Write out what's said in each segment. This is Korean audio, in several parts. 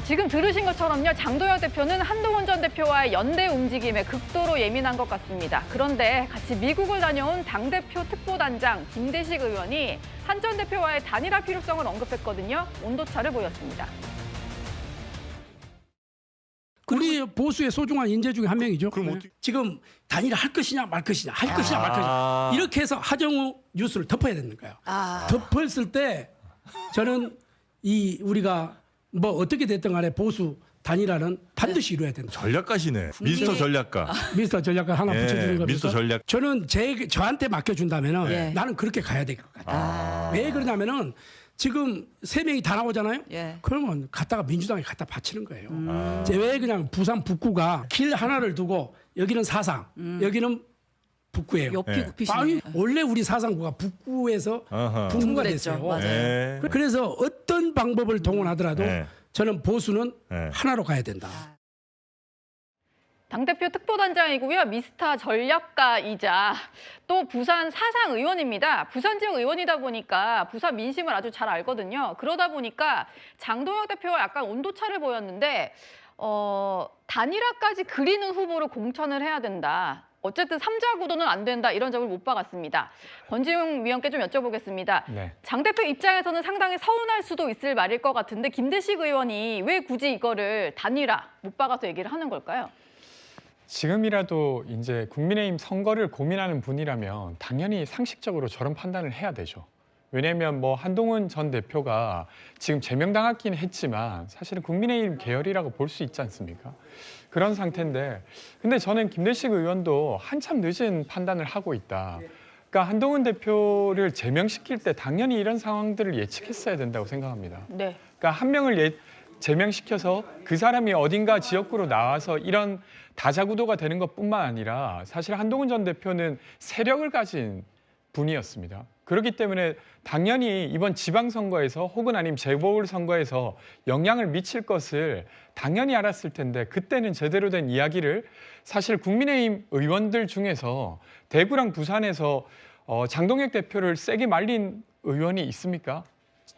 지금 들으신 것처럼요. 장도혁 대표는 한동훈 전 대표와의 연대 움직임에 극도로 예민한 것 같습니다. 그런데 같이 미국을 다녀온 당대표 특보단장 김대식 의원이 한 전 대표와의 단일화 필요성을 언급했거든요. 온도차를 보였습니다. 우리 보수의 소중한 인재 중에 한 명이죠. 그럼 어떻게... 지금 단일화 할 것이냐 말 것이냐 할 것이냐 말 것이냐 이렇게 해서 하정우 뉴스를 덮어야 되는 거예요. 덮었을 때 저는 우리가 뭐 어떻게 됐든 간에 보수 단일화는 반드시 이루어야 된다. 전략가시네. 미스터 전략가. 미스터 전략가 하나 붙여주는 겁니다. 미스터 전략. 저는 저한테 맡겨준다면은 나는 그렇게 가야 될 것 같아요. 왜 그러냐면은 지금 3명이 다 나오잖아요. 그러면 갔다가 민주당에 갖다 바치는 거예요. 왜 그냥 부산 북구가 길 하나를 두고 여기는 사상, 여기는 북구예요. 아니, 원래 우리 사상구가 북구에서 북구가 됐어요. 맞아요. 그래서 어떤 방법을 동원하더라도 저는 보수는 하나로 가야 된다. 당대표 특보단장이고요. 미스터 전략가이자 또 부산 사상 의원입니다. 부산 지역 의원이다 보니까 부산 민심을 아주 잘 알거든요. 그러다 보니까 장도혁 대표와 약간 온도차를 보였는데 단일화까지 그리는 후보를 공천을 해야 된다. 어쨌든 3자 구도는 안 된다 이런 점을 못 박았습니다. 권지웅 위원께 좀 여쭤보겠습니다. 장 대표 입장에서는 상당히 서운할 수도 있을 말일 것 같은데 김대식 의원이 왜 굳이 이거를 단일화 못 박아서 얘기를 하는 걸까요? 지금이라도 이제 국민의힘 선거를 고민하는 분이라면 당연히 상식적으로 저런 판단을 해야 되죠. 왜냐하면 뭐 한동훈 전 대표가 지금 제명당했긴 했지만 사실은 국민의힘 계열이라고 볼 수 있지 않습니까? 그런 상태인데 근데 저는 김대식 의원도 한참 늦은 판단을 하고 있다. 그러니까 한동훈 대표를 제명시킬 때 당연히 이런 상황들을 예측했어야 된다고 생각합니다. 그러니까 한 명을 제명시켜서 그 사람이 어딘가 지역구로 나와서 이런 다자구도가 되는 것뿐만 아니라 사실 한동훈 전 대표는 세력을 가진 분이었습니다. 그렇기 때문에 당연히 이번 지방선거에서 혹은 아니면 재보궐선거에서 영향을 미칠 것을 당연히 알았을 텐데 그때는 제대로 된 이야기를 사실 국민의힘 의원들 중에서 대구랑 부산에서 장동혁 대표를 세게 말린 의원이 있습니까?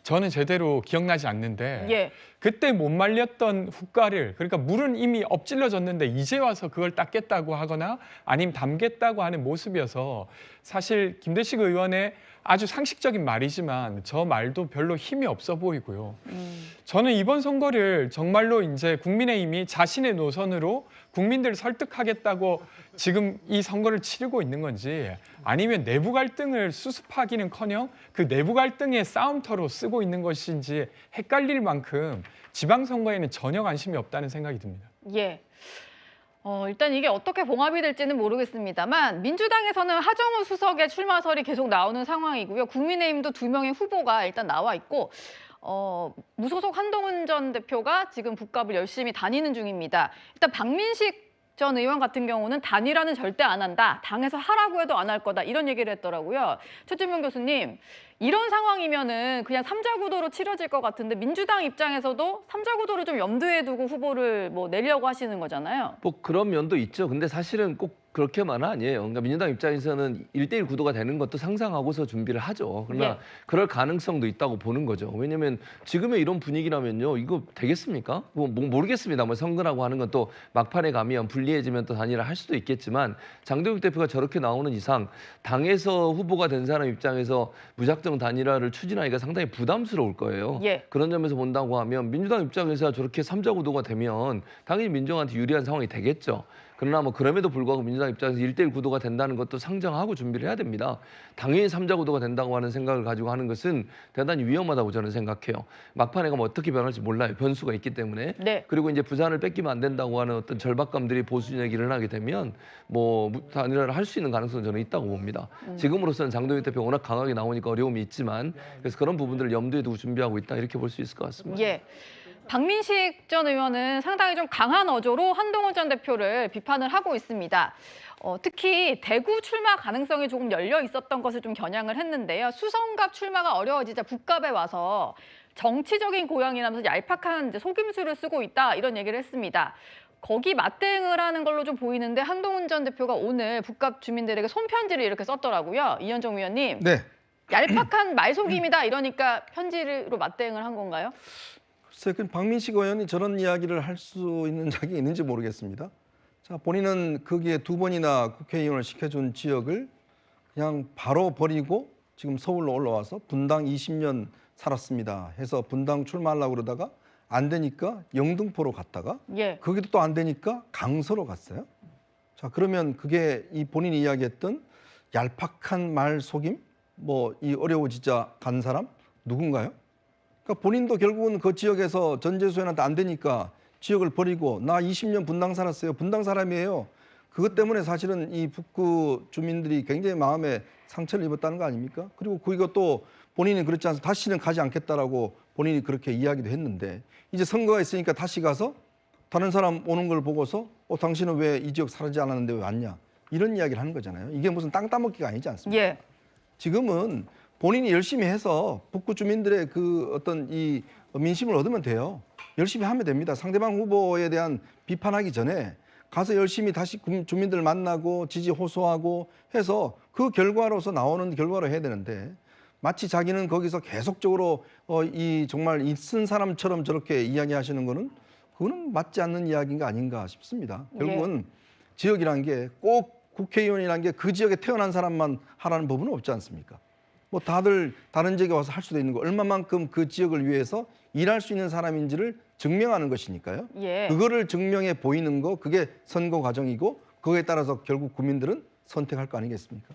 저는 제대로 기억나지 않는데 그때 못 말렸던 후과를 그러니까 물은 이미 엎질러졌는데 이제 와서 그걸 닦겠다고 하거나 아니면 담겠다고 하는 모습이어서 사실 김대식 의원의 아주 상식적인 말이지만 저 말도 별로 힘이 없어 보이고요. 저는 이번 선거를 정말로 이제 국민의힘이 자신의 노선으로 국민들을 설득하겠다고 지금 이 선거를 치르고 있는 건지 아니면 내부 갈등을 수습하기는커녕 그 내부 갈등의 싸움터로 쓰고 있는 것인지 헷갈릴 만큼 지방선거에는 전혀 관심이 없다는 생각이 듭니다. 일단 이게 어떻게 봉합이 될지는 모르겠습니다만 민주당에서는 하정우 수석의 출마설이 계속 나오는 상황이고요. 국민의힘도 2명의 후보가 일단 나와 있고 무소속 한동훈 전 대표가 지금 북갑을 열심히 다니는 중입니다. 일단 박민식 전 의원 같은 경우는 단일화는 절대 안 한다. 당에서 하라고 해도 안 할 거다. 이런 얘기를 했더라고요. 최준명 교수님, 이런 상황이면은 그냥 3자 구도로 치러질 것 같은데 민주당 입장에서도 3자 구도를 좀 염두에 두고 후보를 뭐 내려고 하시는 거잖아요. 뭐 그런 면도 있죠. 근데 사실은 꼭 그렇게만은 아니에요. 그러니까 민주당 입장에서는 1대1 구도가 되는 것도 상상하고서 준비를 하죠. 그러나 그럴 가능성도 있다고 보는 거죠. 왜냐하면 지금의 이런 분위기라면요. 이거 되겠습니까? 뭐 모르겠습니다. 뭐 선거라고 하는 건 또 막판에 가면 불리해지면 또 단일화 할 수도 있겠지만 장도혁 대표가 저렇게 나오는 이상 당에서 후보가 된 사람 입장에서 무작정 단일화를 추진하기가 상당히 부담스러울 거예요. 그런 점에서 본다고 하면 민주당 입장에서 저렇게 3자 구도가 되면 당연히 민주당한테 유리한 상황이 되겠죠. 그러나 뭐 그럼에도 불구하고 민주당 입장에서 1대1 구도가 된다는 것도 상정하고 준비를 해야 됩니다. 당연히 3자 구도가 된다고 하는 생각을 가지고 하는 것은 대단히 위험하다고 저는 생각해요. 막판에 가면 어떻게 변할지 몰라요. 변수가 있기 때문에. 그리고 이제 부산을 뺏기면 안 된다고 하는 어떤 절박감들이 보수 얘기를 일어나게 되면 뭐 단일화를 할 수 있는 가능성은 저는 있다고 봅니다. 지금으로서는 장도혁 대표가 워낙 강하게 나오니까 어려움이 있지만 그래서 그런 부분들을 염두에 두고 준비하고 있다 이렇게 볼 수 있을 것 같습니다. 박민식 전 의원은 상당히 좀 강한 어조로 한동훈 전 대표를 비판을 하고 있습니다. 특히 대구 출마 가능성이 조금 열려 있었던 것을 좀 겨냥을 했는데요. 수성갑 출마가 어려워지자 북갑에 와서 정치적인 고향이라면서 얄팍한 이제 속임수를 쓰고 있다 이런 얘기를 했습니다. 거기 맞대응을 하는 걸로 좀 보이는데 한동훈 전 대표가 오늘 북갑 주민들에게 손편지를 이렇게 썼더라고요. 이현정 위원님. 얄팍한 말속임이다 이러니까 편지로 맞대응을 한 건가요? 글쎄, 그 박민식 의원이 저런 이야기를 할 수 있는 자격이 있는지 모르겠습니다. 자, 본인은 거기에 2번이나 국회의원을 시켜준 지역을 그냥 바로 버리고 지금 서울로 올라와서 분당 20년 살았습니다 해서 분당 출마하려고 그러다가 안 되니까 영등포로 갔다가 예. 거기도 또 안 되니까 강서로 갔어요. 자, 그러면 그게 이 본인이 이야기했던 얄팍한 말 속임? 뭐 이 어려워지자 간 사람? 누군가요? 그러니까 본인도 결국은 그 지역에서 전재수연한테 안 되니까 지역을 버리고 나 20년 분당 살았어요. 분당 사람이에요. 그것 때문에 사실은 이 북구 주민들이 굉장히 마음에 상처를 입었다는 거 아닙니까? 그리고 그거 또 본인이 그렇지 않아서 다시는 가지 않겠다라고 본인이 그렇게 이야기도 했는데 이제 선거가 있으니까 다시 가서 다른 사람 오는 걸 보고서 당신은 왜 이 지역 살지 않았는데 왜 왔냐? 이런 이야기를 하는 거잖아요. 이게 무슨 땅 따먹기가 아니지 않습니까? 예. 지금은 본인이 열심히 해서 북구 주민들의 그 어떤 이 민심을 얻으면 돼요. 열심히 하면 됩니다. 상대방 후보에 대한 비판하기 전에 가서 열심히 다시 주민들 만나고 지지 호소하고 해서 그 결과로서 나오는 결과로 해야 되는데 마치 자기는 거기서 계속적으로 이 정말 있은 사람처럼 저렇게 이야기하시는 거는 그거는 맞지 않는 이야기인가 아닌가 싶습니다. 결국은 지역이라는 게 꼭 국회의원이라는 게 그 지역에 태어난 사람만 하라는 법은 없지 않습니까? 뭐 다들 다른 지역에 와서 할 수도 있는 거 얼마만큼 그 지역을 위해서 일할 수 있는 사람인지를 증명하는 것이니까요. 예. 그거를 증명해 보이는 거 그게 선거 과정이고 그거에 따라서 결국 국민들은 선택할 거 아니겠습니까?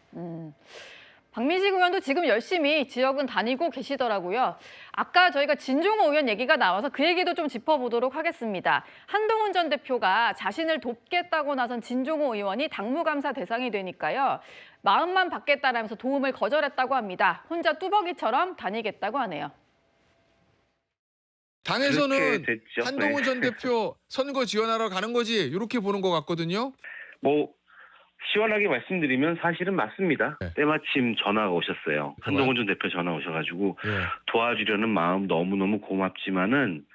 박민식 의원도 지금 열심히 지역은 다니고 계시더라고요. 아까 저희가 진종호 의원 얘기가 나와서 그 얘기도 좀 짚어보도록 하겠습니다. 한동훈 전 대표가 자신을 돕겠다고 나선 진종호 의원이 당무감사 대상이 되니까요. 마음만 받겠다라면서 도움을 거절했다고 합니다. 혼자 뚜벅이처럼 다니겠다고 하네요. 당에서는 됐죠. 한동훈 전 대표 선거 지원하러 가는 거지 이렇게 보는 것 같거든요. 뭐 시원하게 말씀드리면 사실은 맞습니다. 네. 때마침 전화가 오셨어요. 한동훈 전 대표 전화 오셔가지고 도와주려는 마음 너무너무 고맙지만은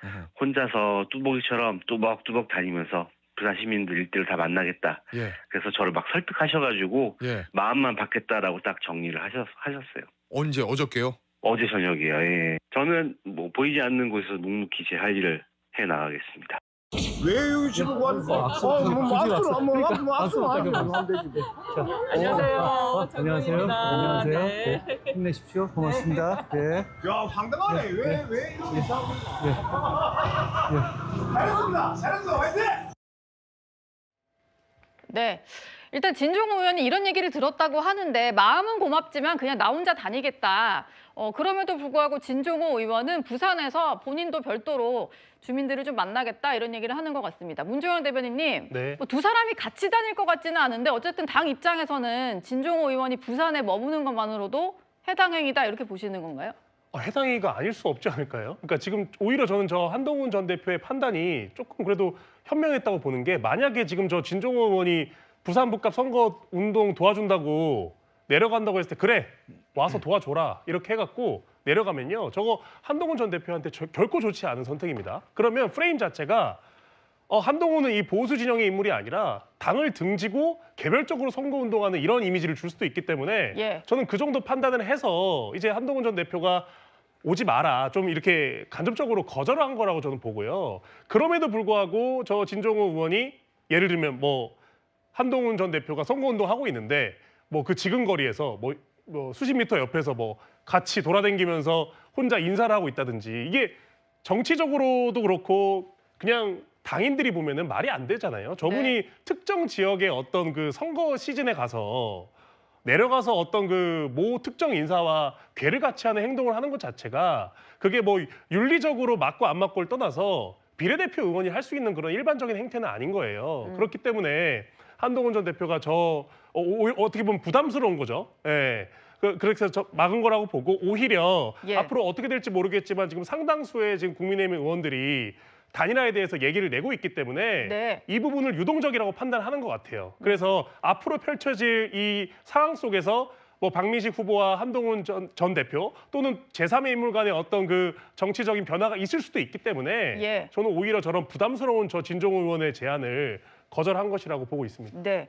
혼자서 뚜벅이처럼 뚜벅뚜벅 다니면서 부산 시민들 일대를 다 만나겠다. 그래서 저를 막 설득하셔가지고 마음만 받겠다라고 딱 정리를 하셨어요. 언제 어저께요? 어제 저녁이에요. 예. 저는 뭐 보이지 않는 곳에서 묵묵히 제 할 일을 해 나가겠습니다. 왜 여기 지금 왔어? 악수를 하면 되지. 안녕하세요. 안녕하세요. 안녕하세요. 네. 네. 힘내십시오. 고맙습니다. 네. 야, 황당하네. 왜 이렇게 싸우고 잘했습니다. 잘했어. 화이팅! 네. 일단 진종호 의원이 이런 얘기를 들었다고 하는데 마음은 고맙지만 그냥 나 혼자 다니겠다. 그럼에도 불구하고 진종호 의원은 부산에서 본인도 별도로 주민들을 좀 만나겠다 이런 얘기를 하는 것 같습니다. 문종현 대변인님, 네. 뭐두 사람이 같이 다닐 것 같지는 않은데 어쨌든 당 입장에서는 진종호 의원이 부산에 머무는 것만으로도 해당 행위다 이렇게 보시는 건가요? 해당 행위가 아닐 수 없지 않을까요? 그러니까 지금 오히려 저는 저 한동훈 전 대표의 판단이 조금 그래도 현명했다고 보는 게 만약에 지금 저 진종호 의원이 부산 북갑 선거 운동 도와준다고 내려간다고 했을 때 그래 와서 도와줘라 이렇게 해갖고 내려가면요 저거 한동훈 전 대표한테 결코 좋지 않은 선택입니다. 그러면 프레임 자체가 한동훈은 이 보수 진영의 인물이 아니라 당을 등지고 개별적으로 선거 운동하는 이런 이미지를 줄 수도 있기 때문에 저는 그 정도 판단을 해서 이제 한동훈 전 대표가 오지 마라 좀 이렇게 간접적으로 거절한 거라고 저는 보고요. 그럼에도 불구하고 저 진종호 의원이 예를 들면 뭐 한동훈 전 대표가 선거운동 하고 있는데 뭐 그 지근거리에서 뭐 수십 미터 옆에서 뭐 같이 돌아다니면서 혼자 인사를 하고 있다든지 이게 정치적으로도 그렇고 그냥 당인들이 보면은 말이 안 되잖아요. 저분이 특정 지역의 어떤 그 선거 시즌에 가서 내려가서 어떤 그 모 특정 인사와 괴를 같이 하는 행동을 하는 것 자체가 그게 뭐 윤리적으로 맞고 안 맞고를 떠나서 비례대표 의원이 할 수 있는 그런 일반적인 행태는 아닌 거예요. 그렇기 때문에 한동훈 전 대표가 어떻게 보면 부담스러운 거죠. 예. 그래서 막은 거라고 보고 오히려 앞으로 어떻게 될지 모르겠지만 지금 상당수의 지금 국민의힘 의원들이 단일화에 대해서 얘기를 내고 있기 때문에 이 부분을 유동적이라고 판단하는 것 같아요. 그래서 앞으로 펼쳐질 이 상황 속에서 뭐 박민식 후보와 한동훈 전 대표 또는 제3의 인물 간의 어떤 그 정치적인 변화가 있을 수도 있기 때문에 저는 오히려 저런 부담스러운 저 진종호 의원의 제안을 거절한 것이라고 보고 있습니다. 네.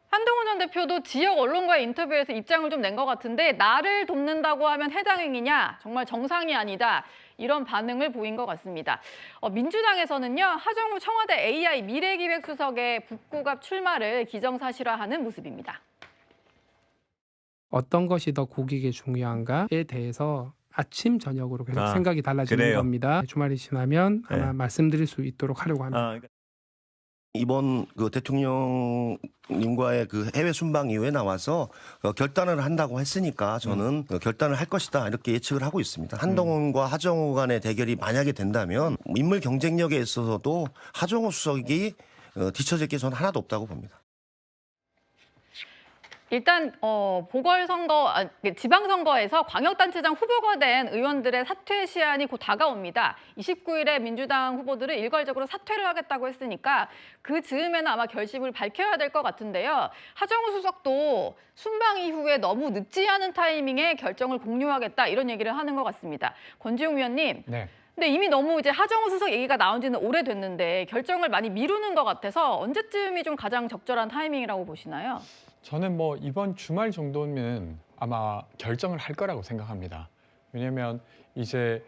한동훈 전 대표도 지역 언론과의 인터뷰에서 입장을 좀 낸 것 같은데 나를 돕는다고 하면 해당 행위냐? 정말 정상이 아니다. 이런 반응을 보인 것 같습니다. 민주당에서는요. 하정우 청와대 AI 미래기획수석의 북구갑 출마를 기정사실화하는 모습입니다. 어떤 것이 더 국익에 중요한가에 대해서 아침 저녁으로 계속 생각이 달라지는 그래요. 겁니다. 주말이 지나면 아마 네. 말씀드릴 수 있도록 하려고 합니다. 이번 그 대통령님과의 그 해외 순방 이후에 나와서 결단을 한다고 했으니까 저는 결단을 할 것이다 이렇게 예측을 하고 있습니다. 한동훈과 하정우 간의 대결이 만약에 된다면 인물 경쟁력에 있어서도 하정우 수석이 뒤처질 게 저는 하나도 없다고 봅니다. 일단 보궐선거, 지방선거에서 광역단체장 후보가 된 의원들의 사퇴 시한이 곧 다가옵니다. 29일에 민주당 후보들은 일괄적으로 사퇴를 하겠다고 했으니까 그 즈음에는 아마 결심을 밝혀야 될 것 같은데요. 하정우 수석도 순방 이후에 너무 늦지 않은 타이밍에 결정을 공유하겠다 이런 얘기를 하는 것 같습니다. 권지웅 위원님. 네. 근데 이미 너무 이제 하정우 수석 얘기가 나온 지는 오래됐는데 결정을 많이 미루는 것 같아서 언제쯤이 좀 가장 적절한 타이밍이라고 보시나요? 저는 뭐 이번 주말 정도면 아마 결정을 할 거라고 생각합니다. 왜냐하면 이제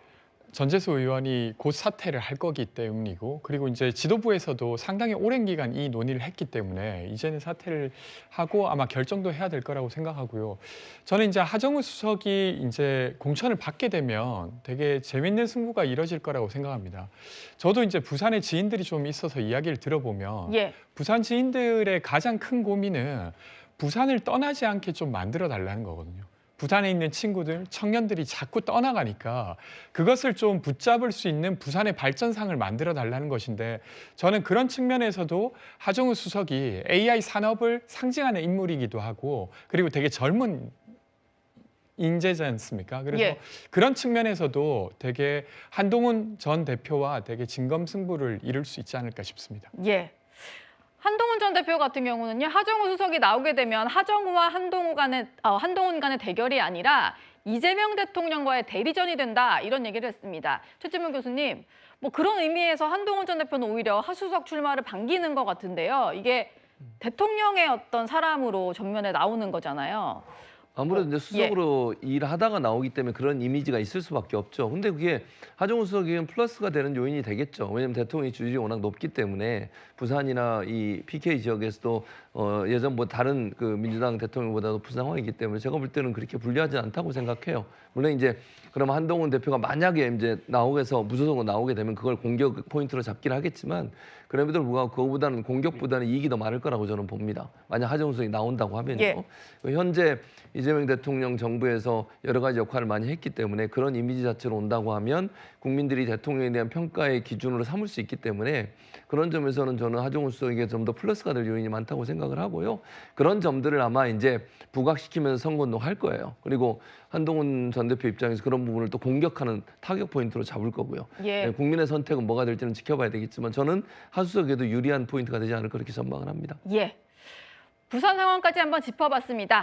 전재수 의원이 곧 사퇴를 할 거기 때문이고, 그리고 이제 지도부에서도 상당히 오랜 기간 이 논의를 했기 때문에 이제는 사퇴를 하고 아마 결정도 해야 될 거라고 생각하고요. 저는 이제 하정우 수석이 이제 공천을 받게 되면 되게 재밌는 승부가 이뤄질 거라고 생각합니다. 저도 이제 부산에 지인들이 좀 있어서 이야기를 들어보면 부산 지인들의 가장 큰 고민은 부산을 떠나지 않게 좀 만들어 달라는 거거든요. 부산에 있는 친구들, 청년들이 자꾸 떠나가니까 그것을 좀 붙잡을 수 있는 부산의 발전상을 만들어 달라는 것인데, 저는 그런 측면에서도 하정우 수석이 AI 산업을 상징하는 인물이기도 하고, 그리고 되게 젊은 인재지 않습니까? 그래서 그런 측면에서도 되게 한동훈 전 대표와 되게 진검승부를 이룰 수 있지 않을까 싶습니다. 한동훈 전 대표 같은 경우는요. 하정우 수석이 나오게 되면 하정우와 한동훈 간의 대결이 아니라 이재명 대통령과의 대리전이 된다 이런 얘기를 했습니다. 최재문 교수님, 뭐 그런 의미에서 한동훈 전 대표는 오히려 하 수석 출마를 반기는 것 같은데요. 이게 대통령의 어떤 사람으로 전면에 나오는 거잖아요. 아무래도 이제 수석으로 일하다가 나오기 때문에 그런 이미지가 있을 수밖에 없죠. 근데 그게 하정우 수석에겐 플러스가 되는 요인이 되겠죠. 왜냐하면 대통령의 지지율이 워낙 높기 때문에 부산이나 이 PK 지역에서도 예전보다 다른 그 민주당 대통령보다 높은 상황이기 때문에 제가 볼 때는 그렇게 불리하지 않다고 생각해요. 물론 이제 그러면 한동훈 대표가 만약에 이제 나오게서 무소속으로 나오게 되면 그걸 공격 포인트로 잡긴 하겠지만, 그럼에도 불구하고 그거보다는 공격보다는 이익이 더 많을 거라고 저는 봅니다. 만약 하정우 수석이 나온다고 하면요. 현재 이재명 대통령 정부에서 여러 가지 역할을 많이 했기 때문에 그런 이미지 자체로 온다고 하면 국민들이 대통령에 대한 평가의 기준으로 삼을 수 있기 때문에 그런 점에서는 저는 하정우 수석에게 좀 더 플러스가 될 요인이 많다고 생각을 하고요. 그런 점들을 아마 이제 부각시키면서 선거운동할 거예요. 그리고 한동훈 전 대표 입장에서 그런 부분을 또 공격하는 타격 포인트로 잡을 거고요. 국민의 선택은 뭐가 될지는 지켜봐야 되겠지만 저는 하 수석에도 유리한 포인트가 되지 않을까 그렇게 전망을 합니다. 부산 상황까지 한번 짚어봤습니다.